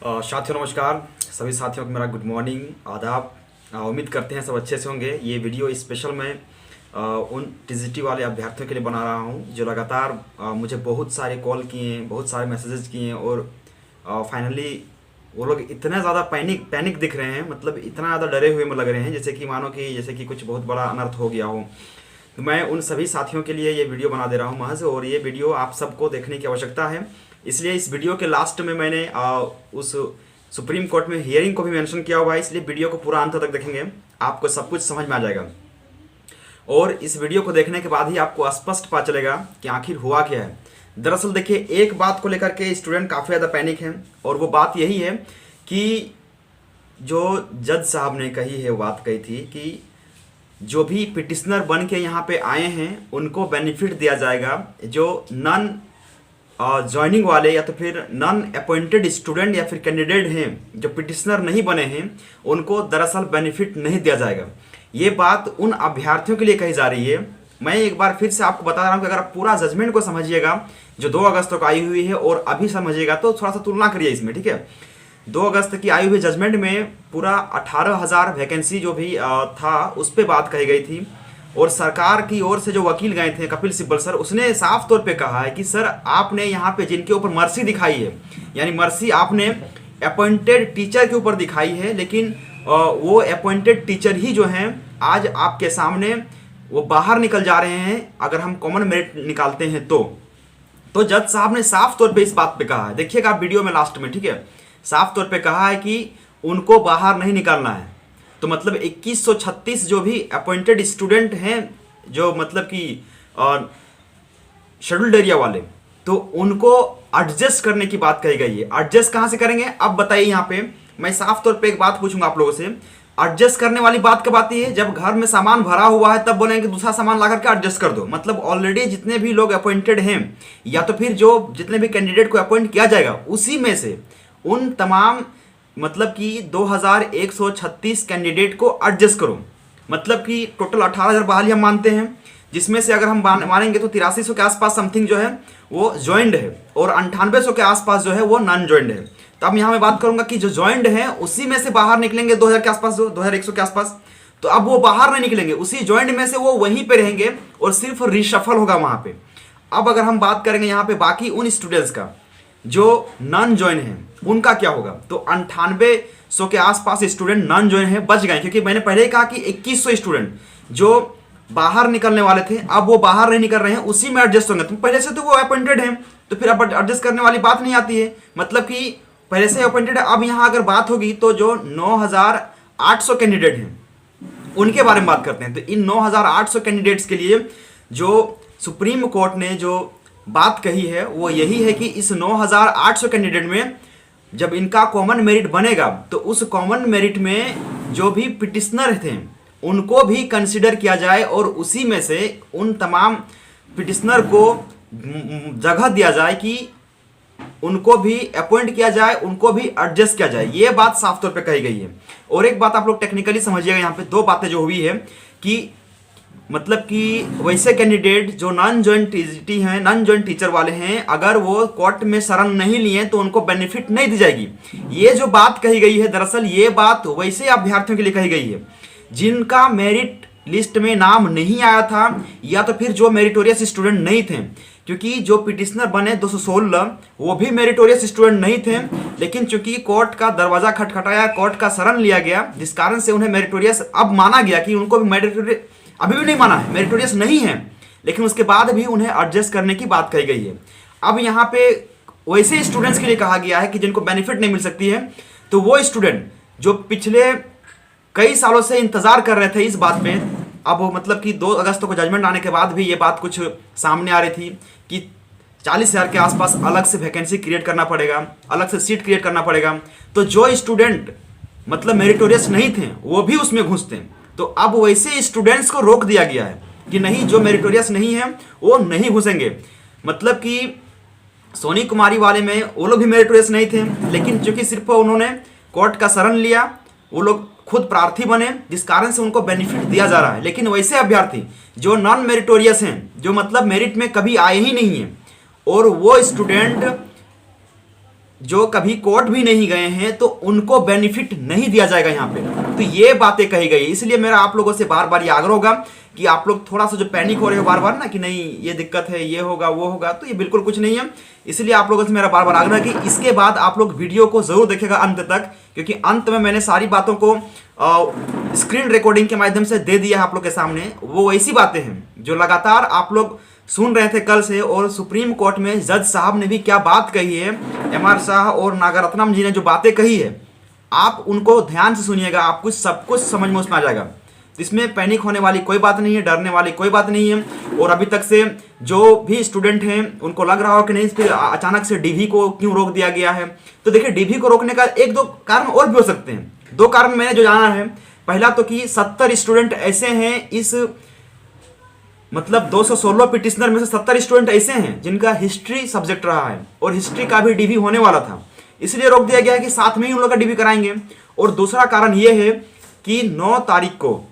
साथियों नमस्कार। सभी साथियों को मेरा गुड मॉर्निंग, आदाब। उम्मीद करते हैं सब अच्छे से होंगे। ये वीडियो स्पेशल मैं उन टीजीटी वाले अभ्यर्थियों के लिए बना रहा हूं जो लगातार मुझे बहुत सारे कॉल किए हैं, बहुत सारे मैसेजेस किए हैं और फाइनली वो लोग इतना ज़्यादा पैनिक दिख रहे हैं, मतलब इतना ज़्यादा डरे हुए लग रहे हैं जैसे कि मानो कि जैसे कि कुछ बहुत बड़ा अनर्थ हो गया हो। तो मैं उन सभी साथियों के लिए ये वीडियो बना दे रहा हूँ महज, और ये वीडियो आप सबको देखने की आवश्यकता है। इसलिए इस वीडियो के लास्ट में मैंने उस सुप्रीम कोर्ट में हियरिंग को भी मेंशन किया हुआ है, इसलिए वीडियो को पूरा अंत तक देखेंगे, आपको सब कुछ समझ में आ जाएगा। और इस वीडियो को देखने के बाद ही आपको स्पष्ट पता चलेगा कि आखिर हुआ क्या है। दरअसल देखिए, एक बात को लेकर के स्टूडेंट काफ़ी ज़्यादा पैनिक हैं, और वो बात यही है कि जो जज साहब ने कही है, वो बात कही थी कि जो भी पिटिशनर बन के यहाँ पे आए हैं उनको बेनिफिट दिया जाएगा, जो नॉन ज्वाइनिंग वाले या तो फिर नॉन अपॉइंटेड स्टूडेंट या फिर कैंडिडेट हैं जो पिटिशनर नहीं बने हैं, उनको दरअसल बेनिफिट नहीं दिया जाएगा। ये बात उन अभ्यर्थियों के लिए कही जा रही है। मैं एक बार फिर से आपको बता रहा हूँ कि अगर आप पूरा जजमेंट को समझिएगा जो 2 अगस्त को आई हुई है और अभी समझिएगा तो थोड़ा सा तुलना करिए इसमें, ठीक है। 2 अगस्त की आई हुई जजमेंट में पूरा 18,000 वैकेंसी जो भी था उस पर बात कही गई थी, और सरकार की ओर से जो वकील गए थे कपिल सिब्बल सर, उसने साफ तौर पे कहा है कि सर आपने यहाँ पे जिनके ऊपर मर्सी दिखाई है, यानी मर्सी आपने अपॉइंटेड टीचर के ऊपर दिखाई है, लेकिन वो अपॉइंटेड टीचर ही जो हैं आज आपके सामने वो बाहर निकल जा रहे हैं अगर हम कॉमन मेरिट निकालते हैं तो जज साहब ने साफ तौर पे इस बात पे कहा है। देखिएगा आप वीडियो में लास्ट में, ठीक है, साफ तौर पे कहा है कि उनको बाहर नहीं निकालना है। तो मतलब 2136 जो भी अपॉइंटेड स्टूडेंट हैं जो मतलब कि शेड्यूल्ड एरिया वाले, तो उनको एडजस्ट करने की बात कही गई है। एडजस्ट कहाँ से करेंगे अब बताइए। यहाँ पे मैं साफ तौर पे एक बात पूछूंगा आप लोगों से, एडजस्ट करने वाली बात कब आती है? जब घर में सामान भरा हुआ है तब बोलेंगे कि दूसरा सामान ला करके एडजस्ट कर दो। मतलब ऑलरेडी जितने भी लोग अपॉइंटेड हैं या तो फिर जो जितने भी कैंडिडेट को अपॉइंट किया जाएगा उसी में से उन तमाम मतलब कि 2136 कैंडिडेट को एडजस्ट करो। मतलब कि टोटल 18,000 बहाली हम मानते हैं, जिसमें से अगर हम मानेंगे तो 8300 के आसपास समथिंग जो है वो ज्वाइंट है और 9800 के आसपास जो है वो नॉन ज्वाइंट है। तो अब यहाँ मैं बात करूंगा कि जो ज्वाइंट है उसी में से बाहर निकलेंगे 2000 के आसपास, जो 2100 के आसपास। तो अब वो बाहर नहीं निकलेंगे, उसी ज्वाइंट में से वो वहीं पे रहेंगे और सिर्फ रिशफल होगा वहां पे। अब अगर हम बात करेंगे यहाँ पे बाकी उन स्टूडेंट्स का जो नॉन ज्वाइन है, उनका क्या होगा? तो 9800 के आसपास स्टूडेंट नॉन ज्वाइन है बच गए, क्योंकि मैंने पहले ही कहा कि 2100 स्टूडेंट जो बाहर निकलने वाले थे अब वो बाहर नहीं निकल रहे हैं, उसी में एडजस्ट होंगे। तो पहले से तो वो अपॉइंटेड हैं, तो फिर अब एडजस्ट करने वाली बात नहीं आती है। मतलब कि पहले से अपॉइंटेड है। अब यहाँ अगर बात होगी तो जो 9800 कैंडिडेट हैं उनके बारे में बात करते हैं। तो इन 9800 कैंडिडेट्स के लिए जो सुप्रीम कोर्ट ने जो बात कही है वो यही है कि इस 9800 कैंडिडेट में जब इनका कॉमन मेरिट बनेगा तो उस कॉमन मेरिट में जो भी पिटिशनर थे उनको भी कंसिडर किया जाए और उसी में से उन तमाम पिटिशनर को जगह दिया जाए कि उनको भी अपॉइंट किया जाए, उनको भी एडजस्ट किया जाए। ये बात साफ तौर पे कही गई है। और एक बात आप लोग टेक्निकली समझिएगा, यहाँ पे 2 बातें जो हुई है कि मतलब कि वैसे कैंडिडेट जो नॉन ज्वाइंट टीजीटी हैं, नॉन ज्वाइंट टीचर वाले हैं, अगर वो कोर्ट में शरण नहीं लिए तो उनको बेनिफिट नहीं दी जाएगी। ये जो बात कही गई है दरअसल ये बात वैसे अभ्यर्थियों के लिए कही गई है जिनका मेरिट लिस्ट में नाम नहीं आया था या तो फिर जो मेरिटोरियस स्टूडेंट नहीं थे, क्योंकि जो पिटिशनर बने 216 वो भी मेरिटोरियस स्टूडेंट नहीं थे, लेकिन चूंकि कोर्ट का दरवाजा खटखटाया, कोर्ट का शरण लिया गया, जिस कारण से उन्हें मेरिटोरियस अब माना गया कि उनको भी मेरिटोरियस अभी भी नहीं माना है, मेरिटोरियस नहीं है, लेकिन उसके बाद भी उन्हें एडजस्ट करने की बात कही गई है। अब यहाँ पे वैसे स्टूडेंट्स के लिए कहा गया है कि जिनको बेनिफिट नहीं मिल सकती है, तो वो स्टूडेंट जो पिछले कई सालों से इंतजार कर रहे थे इस बात पे, अब मतलब कि 2 अगस्त को जजमेंट आने के बाद भी ये बात कुछ सामने आ रही थी कि 40,000 के आसपास अलग से वैकेंसी क्रिएट करना पड़ेगा, अलग से सीट क्रिएट करना पड़ेगा। तो जो स्टूडेंट मतलब मेरिटोरियस नहीं थे वो भी उसमें घुसते हैं। तो अब वैसे स्टूडेंट्स को रोक दिया गया है कि नहीं, जो मेरिटोरियस नहीं है वो नहीं घुसेंगे। मतलब कि सोनी कुमारी वाले में वो लोग भी मेरिटोरियस नहीं थे, लेकिन चूंकि सिर्फ उन्होंने कोर्ट का शरण लिया, वो लोग खुद प्रार्थी बने, जिस कारण से उनको बेनिफिट दिया जा रहा है। लेकिन वैसे अभ्यर्थी जो नॉन मेरिटोरियस हैं, जो मतलब मेरिट में कभी आए ही नहीं है, और वो स्टूडेंट जो कभी कोर्ट भी नहीं गए हैं तो उनको बेनिफिट नहीं दिया जाएगा यहाँ पे। तो ये बातें कही गई, इसलिए मेरा आप लोगों से बार बार ये आग्रह होगा कि आप लोग थोड़ा सा जो पैनिक हो रहे हो बार बार ना कि नहीं ये दिक्कत है, ये होगा वो होगा, तो ये बिल्कुल कुछ नहीं है। इसलिए आप लोगों से मेरा बार बार आग्रह है कि इसके बाद आप लोग वीडियो को जरूर देखेगा अंत तक, क्योंकि अंत में मैंने सारी बातों को स्क्रीन रिकॉर्डिंग के माध्यम से दे दिया है आप लोग के सामने। वो ऐसी बातें हैं जो लगातार आप लोग सुन रहे थे कल से, और सुप्रीम कोर्ट में जज साहब ने भी क्या बात कही है, एमआर शाह और नागरत्नम जी ने जो बातें कही है, आप उनको ध्यान से सुनिएगा, आपको सब कुछ समझ में उसमें आ जाएगा। इसमें पैनिक होने वाली कोई बात नहीं है, डरने वाली कोई बात नहीं है। और अभी तक से जो भी स्टूडेंट हैं उनको लग रहा हो कि नहीं फिर अचानक से डीवी को क्यों रोक दिया गया है, तो देखिए डीवी को रोकने का एक दो कारण और भी हो सकते हैं। दो कारण मैंने जो जाना है, पहला तो कि 70 स्टूडेंट ऐसे हैं इस मतलब 216 पिटिशनर में से 70 स्टूडेंट ऐसे हैं जिनका हिस्ट्री सब्जेक्ट रहा है और हिस्ट्री का भी डीवी होने वाला था, इसलिए रोक दिया गया है कि साथ में ही उन लोगों का डीवी कराएंगे। और दूसरा कारण यह है कि 9 तारीख को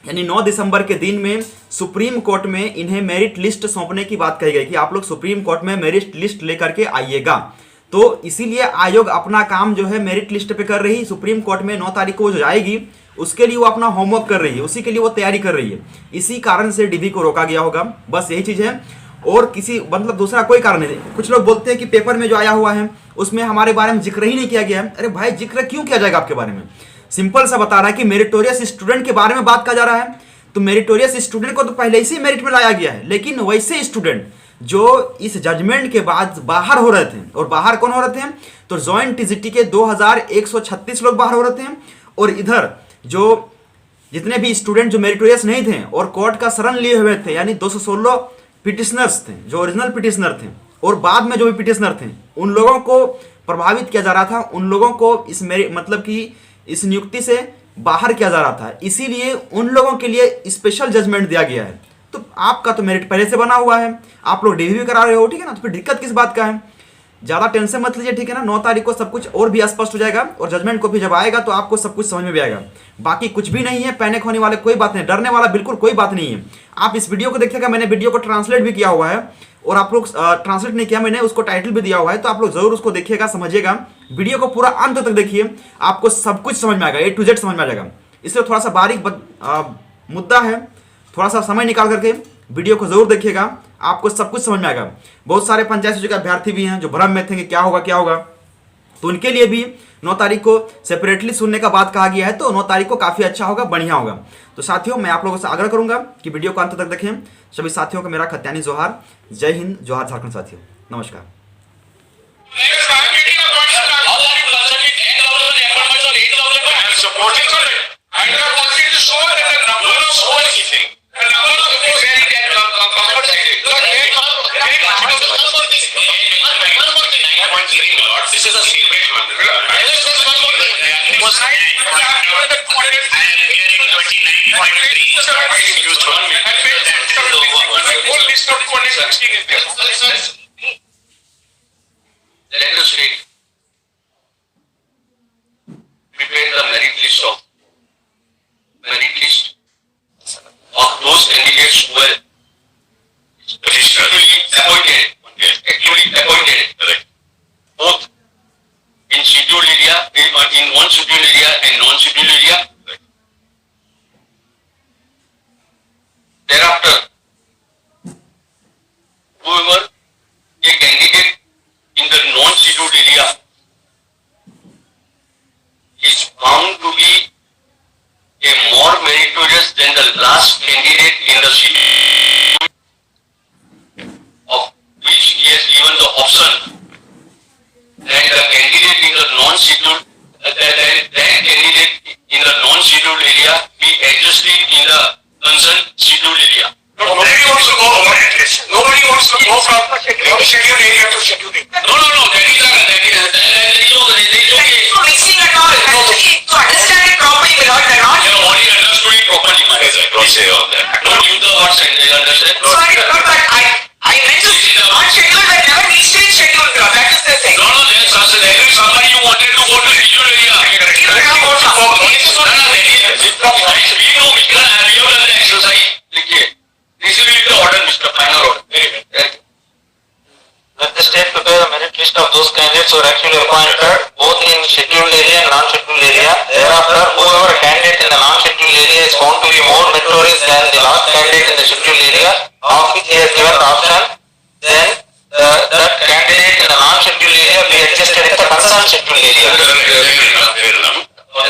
यानी 9 दिसंबर के दिन में सुप्रीम कोर्ट में इन्हें मेरिट लिस्ट सौंपने की बात कही गई कि आप लोग सुप्रीम कोर्ट में मेरिट लिस्ट लेकर के आइएगा। तो इसीलिए आयोग अपना काम जो है मेरिट लिस्ट पे कर रही है। सुप्रीम कोर्ट में 9 तारीख को जो जाएगी उसके लिए वो अपना होमवर्क कर रही है, उसी के लिए वो तैयारी कर रही है। इसी कारण से डीवी को रोका गया होगा, बस यही चीज है, और किसी मतलब दूसरा कोई कारण नहीं। कुछ लोग बोलते हैं कि पेपर में जो आया हुआ है उसमें हमारे बारे में जिक्र ही नहीं किया गया है। अरे भाई जिक्र क्यों किया जाएगा आपके बारे में? सिंपल सा बता रहा है कि मेरिटोरियस स्टूडेंट के बारे में बात कहा जा रहा है, तो मेरिटोरियस स्टूडेंट को तो पहले से मेरिट में लाया गया है, लेकिन वैसे स्टूडेंट जो इस जजमेंट के बाद बाहर हो रहे थे, और बाहर कौन हो रहे थे, तो जॉइंट टीजीटी के 2136 लोग बाहर हो रहे थे, और इधर जो जितने भी स्टूडेंट जो मेरिटोरियस नहीं थे और कोर्ट का शरण लिए हुए थे, यानी 216 पिटिशनर्स थे जो ओरिजिनल पिटिशनर थे, और बाद में जो भी पिटिशनर थे उन लोगों को प्रभावित किया जा रहा था, उन लोगों को इस मतलब कि इस नियुक्ति से बाहर किया जा रहा था, इसीलिए उन लोगों के लिए स्पेशल जजमेंट दिया गया है। तो आपका तो मेरिट पहले से बना हुआ है, आप लोग डीवी भी करा रहे हो, ठीक है ना, तो फिर दिक्कत किस बात का है? ज्यादा टेंशन मत लीजिए, ठीक है ना। 9 तारीख को सब कुछ और भी स्पष्ट हो जाएगा, और जजमेंट को भी जब आएगा तो आपको सब कुछ समझ में भी आएगा। बाकी कुछ भी नहीं है, पैनिक होने वाले कोई बात नहीं, डरने वाला बिल्कुल कोई बात नहीं है। आप इस वीडियो को देखिएगा, मैंने वीडियो को ट्रांसलेट भी किया हुआ है, और आप लोग ट्रांसलेट नहीं किया, मैंने उसको टाइटल भी दिया हुआ है, तो आप लोग जरूर उसको देखिएगा, समझिएगा, वीडियो को पूरा अंत तक देखिए, आपको सब कुछ समझ में आएगा, A to Z समझ में आ जाएगा। इसलिए थोड़ा सा बारीक मुद्दा है, थोड़ा सा समय निकाल करके वीडियो को जरूर देखिएगा, आपको सब कुछ समझ में आएगा। बहुत सारे पंचायत सचिव के अभ्यर्थी भी हैं जो भ्रम में थे कि क्या होगा, तो उनके लिए भी 9 तारीख को सेपरेटली सुनने का बात कहा गया है, तो 9 तारीख को काफी अच्छा होगा, बढ़िया होगा। तो साथियों, मैं आप लोगों से आग्रह करूंगा कि वीडियो को अंत तक देखें। सभी साथियों को मेरा खत्यानी जोहार, जय हिंद, जोहार झारखंड साथियों, नमस्कार। This is a secret one. Was I am hearing 29.3. Used one minute. The whole list of 216 is there. Let us read. Prepare the merit list of those candidates who were actually appointed. Correct. Both in scheduled area, in one scheduled area and non-scheduled area. Thereafter, whoever a candidate in the non-scheduled area is found to be a more meritorious than the last candidate in the schedule, of which he has given the option, that the candidate in the non-scheduled, that candidate in the non-scheduled area be adjusted in the concerned scheduled area. Nobody wants to go over that list. Nobody wants to go from scheduled area to scheduled area. No. That is okay. So mixing at all. Actually, to understand it properly without that not. You have already understood it properly, my dear. Don't say all that. Don't use the word sentence. Understand? Sorry, but I meant to not scheduled but never reached in scheduled. That is the thing. No, there's somebody you wanted to go to scheduled area. You have got some. We know, Mr. Have you done the exercise? This will be the order, Mr. Final order. Very good. Let the state prepare a merit list of those candidates candidates were actually appointed both in scheduled area and non-scheduled area. Thereafter, whoever candidate in the non-scheduled area is found to be more meritorious than the last candidate in the scheduled area, of which he has given the option, then that candidate in the non-scheduled area be adjusted in the concerned scheduled area.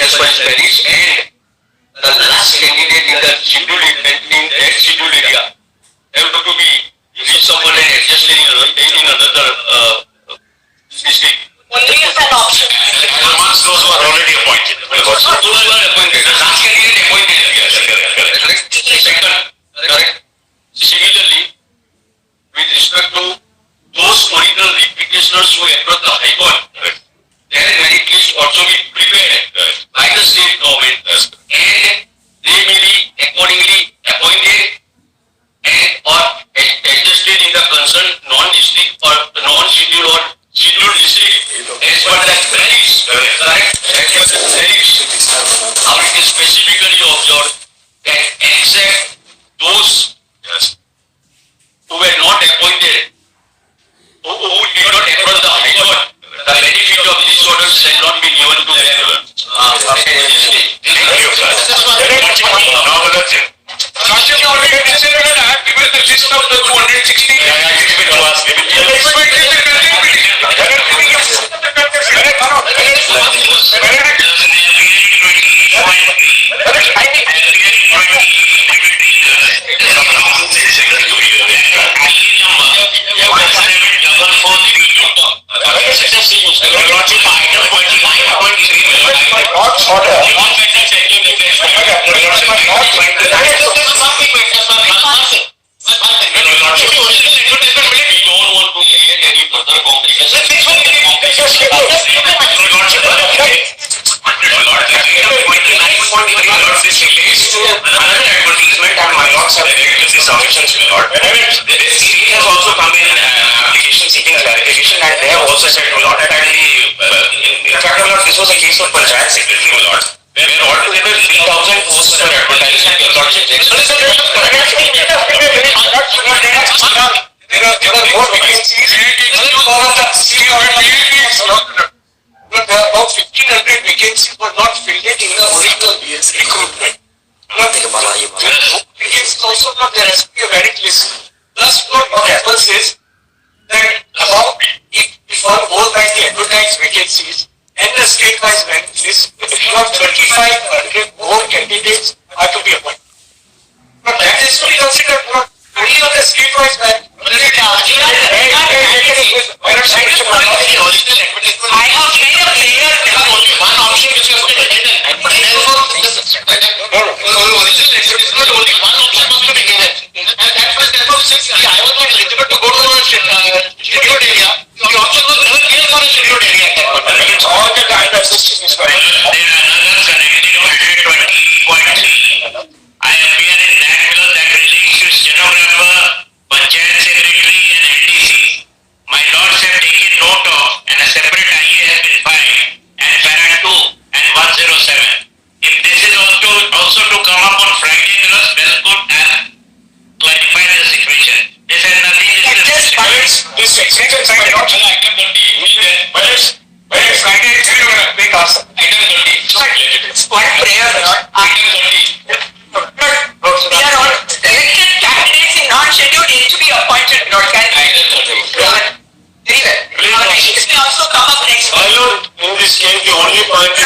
As far as varies, and the last candidate in the scheduled in that scheduled area have to be someone and adjusted in another district. Only as an option. Amongst those who are already appointed. Those who are appointed. The last candidate appointed. Yes, correct. Second, correct. Similarly, with respect to those original petitioners who approach the High Court, their merit list also be prepared by the state government, and they may be accordingly appointed and or adjusted in the concerned non-district or non-scheduled or scheduled district as per the varies, correct? As per the varies. How it is specifically observed that except those who were not appointed, who did not approach the High Court, the benefit of these orders shall not be given to them. Thank you, sir. Conscious organization, I have given the list of the 260. Give it to us. This was a case of Panchayat Secretary, my lord, where altogether 3,000 posts were advertised and your lordship. There are more vacancies. There are about 1,500 vacancies were not filled in the original recruitment. Vacancies also not there has to be a merit list. Plus, what happens is that about if one goes by the advertised vacancies and the state-wise merit list, about 3,500 more candidates are to be appointed. But that is to be considered not only on the state-wise merit. I have made a clear, there is only one option which has been given. Original advertisement, only one option must be given. And that was therefore, since I was not eligible to go to a scheduled area, the option was never given for a scheduled area. It's all the time that system is correct. Another connected to 120.3. I appear in that bill that relates to stenographer, Panchayat Secretary and LDC. My lords have taken note of and a separate IA has been filed and para 2 and 107. If this is also to come up on Friday, the well good and clarify the situation. This has nothing to do with This extension side not item 30. But it's Friday, it's going to make us item 30. One prayer, Lord. Item 30. We are all elected candidates in non-scheduled age to be appointed, Lord. Can Item 30. very well. Our next will also come up next week. My lord, in this case, the only point is